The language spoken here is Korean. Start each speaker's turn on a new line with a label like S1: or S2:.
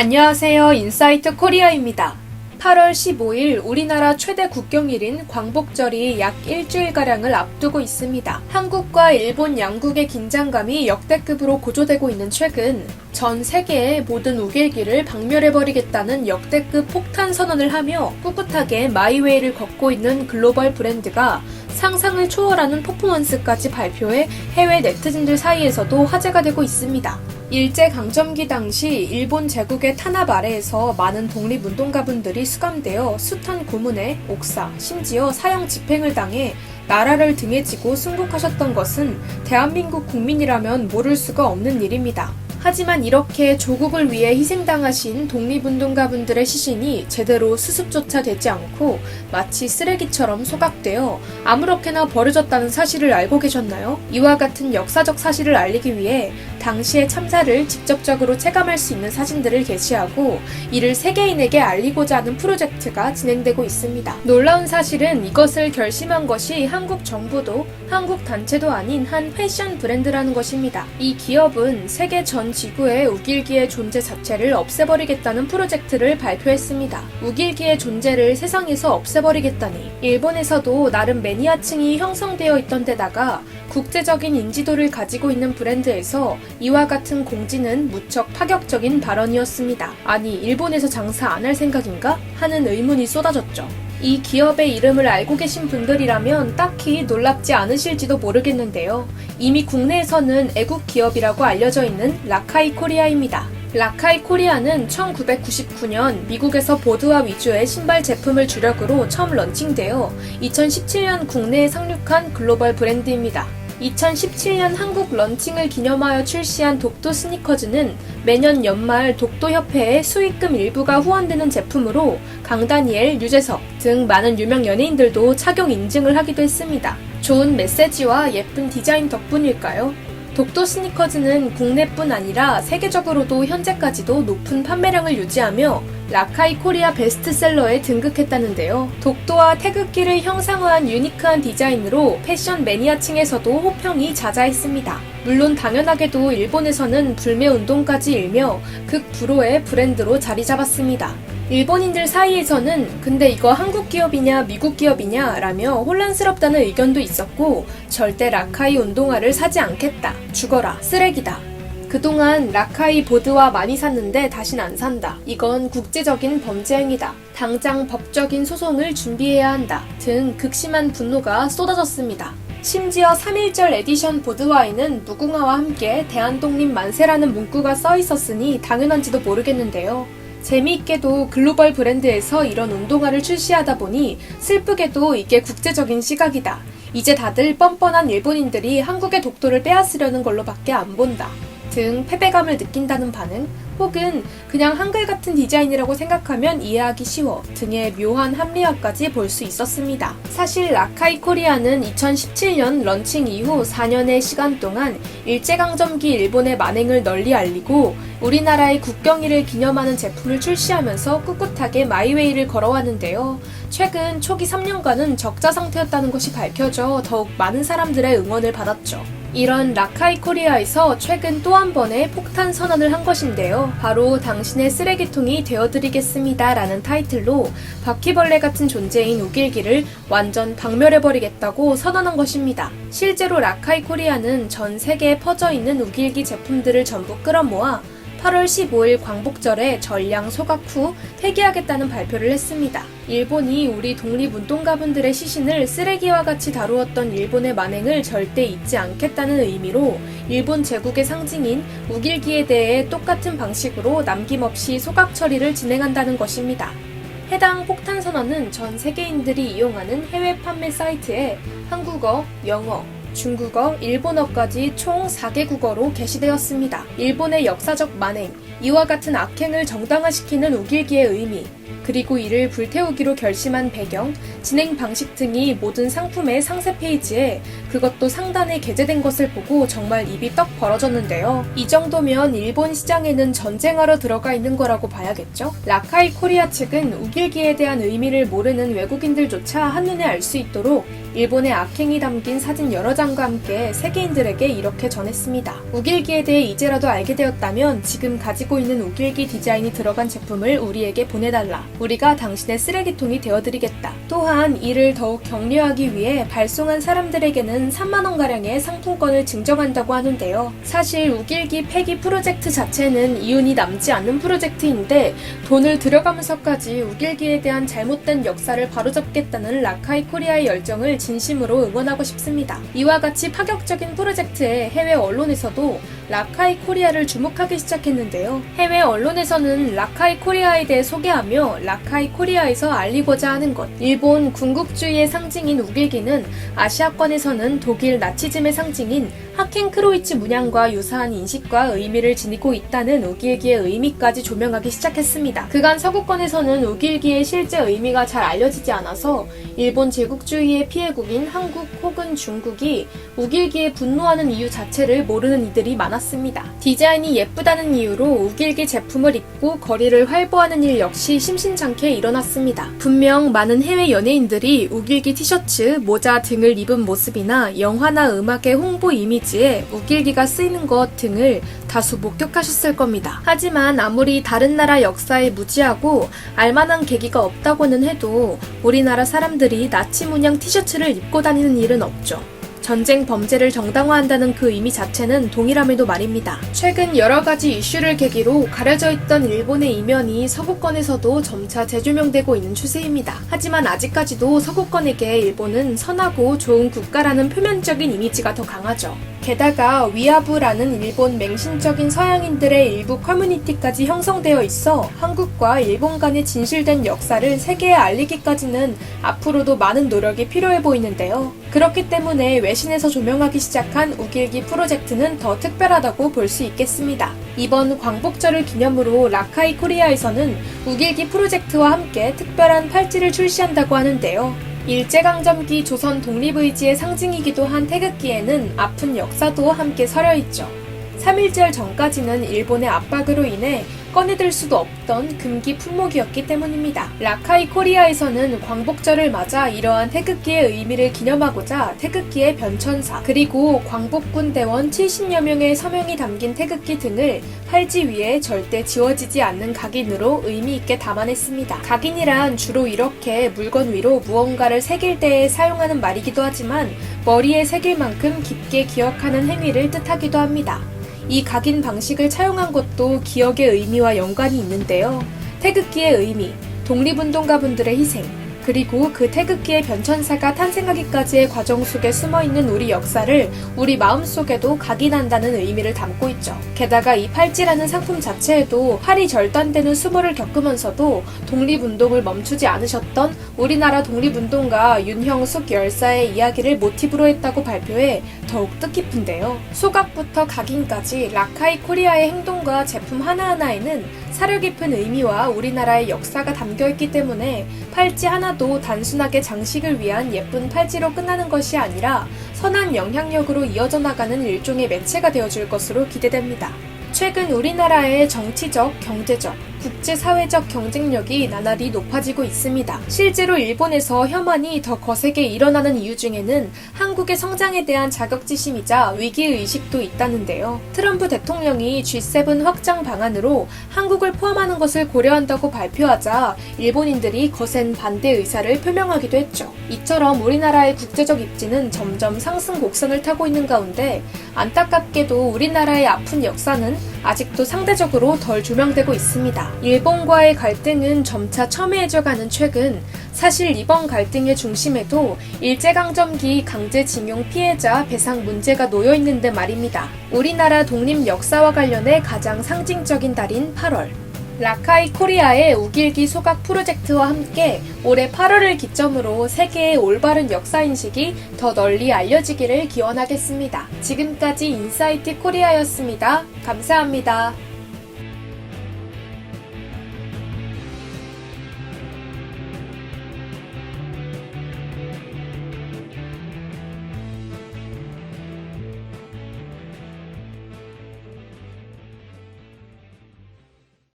S1: 안녕하세요. 인사이트 코리아입니다. 8월 15일 우리나라 최대 국경일인 광복절이 약 일주일가량을 앞두고 있습니다. 한국과 일본 양국의 긴장감이 역대급으로 고조되고 있는 최근 전 세계의 모든 우길기를 박멸해버리겠다는 역대급 폭탄 선언을 하며 꿋꿋하게 마이웨이를 걷고 있는 글로벌 브랜드가 상상을 초월하는 퍼포먼스까지 발표해 해외 네티즌들 사이에서도 화제가 되고 있습니다. 일제강점기 당시 일본 제국의 탄압 아래에서 많은 독립운동가분들이 수감되어 숱한 고문에 옥사, 심지어 사형 집행을 당해 나라를 등에 지고 순국하셨던 것은 대한민국 국민이라면 모를 수가 없는 일입니다. 하지만 이렇게 조국을 위해 희생당하신 독립운동가분들의 시신이 제대로 수습조차 되지 않고 마치 쓰레기처럼 소각되어 아무렇게나 버려졌다는 사실을 알고 계셨나요? 이와 같은 역사적 사실을 알리기 위해 당시의 참사를 직접적으로 체감할 수 있는 사진들을 게시하고 이를 세계인에게 알리고자 하는 프로젝트가 진행되고 있습니다. 놀라운 사실은 이것을 결심한 것이 한국 정부도 한국 단체도 아닌 한 패션 브랜드라는 것입니다. 이 기업은 세계 전 지구의 우길기의 존재 자체를 없애버리겠다는 프로젝트를 발표했습니다. 우길기의 존재를 세상에서 없애버리겠다니 일본에서도 나름 매니아층이 형성되어 있던 데다가 국제적인 인지도를 가지고 있는 브랜드에서 이와 같은 공지는 무척 파격적인 발언이었습니다. 아니 일본에서 장사 안 할 생각인가? 하는 의문이 쏟아졌죠. 이 기업의 이름을 알고 계신 분들이라면 딱히 놀랍지 않으실지도 모르겠는데요. 이미 국내에서는 애국 기업이라고 알려져 있는 라카이 코리아입니다. 라카이 코리아는 1999년 미국에서 보드화 위주의 신발 제품을 주력으로 처음 런칭되어 2017년 국내에 상륙한 글로벌 브랜드입니다. 2017년 한국 런칭을 기념하여 출시한 독도 스니커즈는 매년 연말 독도협회의 수익금 일부가 후원되는 제품으로 강다니엘, 유재석 등 많은 유명 연예인들도 착용 인증을 하기도 했습니다. 좋은 메시지와 예쁜 디자인 덕분일까요? 독도 스니커즈는 국내뿐 아니라 세계적으로도 현재까지도 높은 판매량을 유지하며 라카이 코리아 베스트셀러에 등극했다는데요. 독도와 태극기를 형상화한 유니크한 디자인으로 패션 매니아층에서도 호평이 자자했습니다. 물론 당연하게도 일본에서는 불매운동까지 일며 극불호의 브랜드로 자리 잡았습니다. 일본인들 사이에서는 근데 이거 한국 기업이냐 미국 기업이냐 라며 혼란스럽다는 의견도 있었고 절대 라카이 운동화를 사지 않겠다. 죽어라. 쓰레기다. 그동안 라카이 보드화 많이 샀는데 다신 안 산다. 이건 국제적인 범죄 행위다. 당장 법적인 소송을 준비해야 한다. 등 극심한 분노가 쏟아졌습니다. 심지어 3.1절 에디션 보드화에는 무궁화와 함께 대한독립 만세라는 문구가 써 있었으니 당연한지도 모르겠는데요. 재미있게도 글로벌 브랜드에서 이런 운동화를 출시하다 보니 슬프게도 이게 국제적인 시각이다. 이제 다들 뻔뻔한 일본인들이 한국의 독도를 빼앗으려는 걸로밖에 안 본다. 등 패배감을 느낀다는 반응 혹은 그냥 한글 같은 디자인이라고 생각하면 이해하기 쉬워 등의 묘한 합리화까지 볼 수 있었습니다. 사실 라카이 코리아는 2017년 런칭 이후 4년의 시간 동안 일제강점기 일본의 만행을 널리 알리고 우리나라의 국경일을 기념하는 제품을 출시하면서 꿋꿋하게 마이웨이를 걸어왔는데요. 최근 초기 3년간은 적자 상태였다는 것이 밝혀져 더욱 많은 사람들의 응원을 받았죠. 이런 라카이 코리아에서 최근 또 한 번의 폭탄 선언을 한 것인데요. 바로 당신의 쓰레기통이 되어드리겠습니다 라는 타이틀로 바퀴벌레 같은 존재인 우길기를 완전 박멸해버리겠다고 선언한 것입니다. 실제로 라카이 코리아는 전 세계에 퍼져있는 우길기 제품들을 전부 끌어모아 8월 15일 광복절에 전량 소각 후 폐기하겠다는 발표를 했습니다. 일본이 우리 독립운동가분들의 시신을 쓰레기와 같이 다루었던 일본의 만행을 절대 잊지 않겠다는 의미로 일본 제국의 상징인 우길기에 대해 똑같은 방식으로 남김없이 소각 처리를 진행한다는 것입니다. 해당 폭탄 선언은 전 세계인들이 이용하는 해외 판매 사이트에 한국어, 영어, 중국어, 일본어까지 총 4개 국어로 게시되었습니다. 일본의 역사적 만행, 이와 같은 악행을 정당화시키는 우길기의 의미, 그리고 이를 불태우기로 결심한 배경, 진행 방식 등이 모든 상품의 상세 페이지에 그것도 상단에 게재된 것을 보고 정말 입이 떡 벌어졌는데요. 이 정도면 일본 시장에는 전쟁하러 들어가 있는 거라고 봐야겠죠? 라카이 코리아 측은 우길기에 대한 의미를 모르는 외국인들조차 한눈에 알 수 있도록 일본의 악행이 담긴 사진 여러 장과 함께 세계인들에게 이렇게 전했습니다. 우길기에 대해 이제라도 알게 되었다면 지금 가지고 있는 우길기 디자인이 들어간 제품을 우리에게 보내달라. 우리가 당신의 쓰레기통이 되어드리겠다. 또한 이를 더욱 격려하기 위해 발송한 사람들에게는 3만원가량의 상품권을 증정한다고 하는데요. 사실 우길기 폐기 프로젝트 자체는 이윤이 남지 않는 프로젝트인데 돈을 들여가면서까지 우길기에 대한 잘못된 역사를 바로잡겠다는 라카이 코리아의 열정을 진심으로 응원하고 싶습니다. 이와 같이 파격적인 프로젝트에 해외 언론에서도 라카이 코리아를 주목하기 시작했는데요. 해외 언론에서는 라카이 코리아에 대해 소개하며 라카이 코리아에서 알리고자 하는 것, 일본 군국주의의 상징인 우길기는 아시아권에서는 독일 나치즘의 상징인 하켄크로이츠 문양과 유사한 인식과 의미를 지니고 있다는 우길기의 의미까지 조명하기 시작했습니다. 그간 서구권에서는 우길기의 실제 의미가 잘 알려지지 않아서 일본 제국주의의 피해국인 한국 혹은 중국이 우길기에 분노하는 이유 자체를 모르는 이들이 많았습니다. 디자인이 예쁘다는 이유로 우길기 제품을 입고 거리를 활보하는 일 역시 심심찮게 일어났습니다. 분명 많은 해외 연예인들이 우길기 티셔츠, 모자 등을 입은 모습이나 영화나 음악의 홍보 이미지에 우길기가 쓰이는 것 등을 다수 목격하셨을 겁니다. 하지만 아무리 다른 나라 역사에 무지하고 알만한 계기가 없다고는 해도 우리나라 사람들이 나치 문양 티셔츠를 입고 다니는 일은 없죠. 전쟁 범죄를 정당화한다는 그 의미 자체는 동일함에도 말입니다. 최근 여러 가지 이슈를 계기로 가려져 있던 일본의 이면이 서구권에서도 점차 재조명되고 있는 추세입니다. 하지만 아직까지도 서구권에게 일본은 선하고 좋은 국가라는 표면적인 이미지가 더 강하죠. 게다가 위아부라는 일본 맹신적인 서양인들의 일부 커뮤니티까지 형성되어 있어 한국과 일본 간의 진실된 역사를 세계에 알리기까지는 앞으로도 많은 노력이 필요해 보이는데요. 그렇기 때문에 외신에서 조명하기 시작한 우길기 프로젝트는 더 특별하다고 볼 수 있겠습니다. 이번 광복절을 기념으로 라카이 코리아에서는 우길기 프로젝트와 함께 특별한 팔찌를 출시한다고 하는데요. 일제강점기 조선 독립의지의 상징이기도 한 태극기에는 아픈 역사도 함께 서려있죠. 3.1절 전까지는 일본의 압박으로 인해 꺼내들 수도 없던 금기 품목이었기 때문입니다. 라카이 코리아에서는 광복절을 맞아 이러한 태극기의 의미를 기념하고자 태극기의 변천사, 그리고 광복군대원 70여 명의 서명이 담긴 태극기 등을 팔찌 위에 절대 지워지지 않는 각인으로 의미 있게 담아냈습니다. 각인이란 주로 이렇게 물건 위로 무언가를 새길 때에 사용하는 말이기도 하지만 머리에 새길 만큼 깊게 기억하는 행위를 뜻하기도 합니다. 이 각인 방식을 차용한 것도 기억의 의미와 연관이 있는데요. 태극기의 의미, 독립운동가분들의 희생, 그리고 그 태극기의 변천사가 탄생하기까지의 과정 속에 숨어있는 우리 역사를 우리 마음속에도 각인한다는 의미를 담고 있죠. 게다가 이 팔찌라는 상품 자체에도 팔이 절단되는 수모를 겪으면서도 독립운동을 멈추지 않으셨던 우리나라 독립운동가 윤형숙 열사의 이야기를 모티브로 했다고 발표해 더욱 뜻깊은데요. 소각부터 각인까지 라카이 코리아의 행동과 제품 하나하나에는 사려 깊은 의미와 우리나라의 역사가 담겨있기 때문에 팔찌 하나도 단순하게 장식을 위한 예쁜 팔찌로 끝나는 것이 아니라 선한 영향력으로 이어져 나가는 일종의 매체가 되어줄 것으로 기대됩니다. 최근 우리나라의 정치적, 경제적, 국제사회적 경쟁력이 나날이 높아지고 있습니다. 실제로 일본에서 혐한이 더 거세게 일어나는 이유 중에는 한국의 성장에 대한 자격지심이자 위기의식도 있다는데요. 트럼프 대통령이 G7 확장 방안으로 한국을 포함하는 것을 고려한다고 발표하자 일본인들이 거센 반대 의사를 표명하기도 했죠. 이처럼 우리나라의 국제적 입지는 점점 상승 곡선을 타고 있는 가운데 안타깝게도 우리나라의 아픈 역사는 아직도 상대적으로 덜 조명되고 있습니다. 일본과의 갈등은 점차 첨예해져가는 최근, 사실 이번 갈등의 중심에도 일제강점기 강제징용 피해자 배상 문제가 놓여있는데 말입니다. 우리나라 독립 역사와 관련해 가장 상징적인 달인 8월. 라카이 코리아의 우길기 소각 프로젝트와 함께 올해 8월을 기점으로 세계의 올바른 역사인식이 더 널리 알려지기를 기원하겠습니다. 지금까지 인사이트 코리아였습니다. 감사합니다.